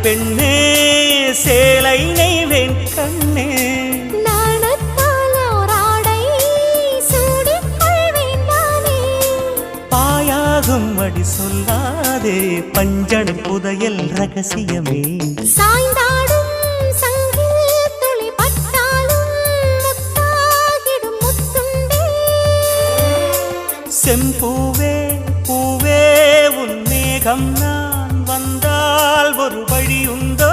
பெண்ணே சேலை நெய்வேன் கண்ணே பாயாகும் அடி சொல்லாதே பஞ்சணி புதையல் ரகசியமே சாய்ந்தாடும் சங்கில் துளி பட்டாலும் முத்தாகிடும் முத்துண்டே செம்பூவே பூவே உன் மேகம் நான் வந்தால் ஒரு வழி உண்டோ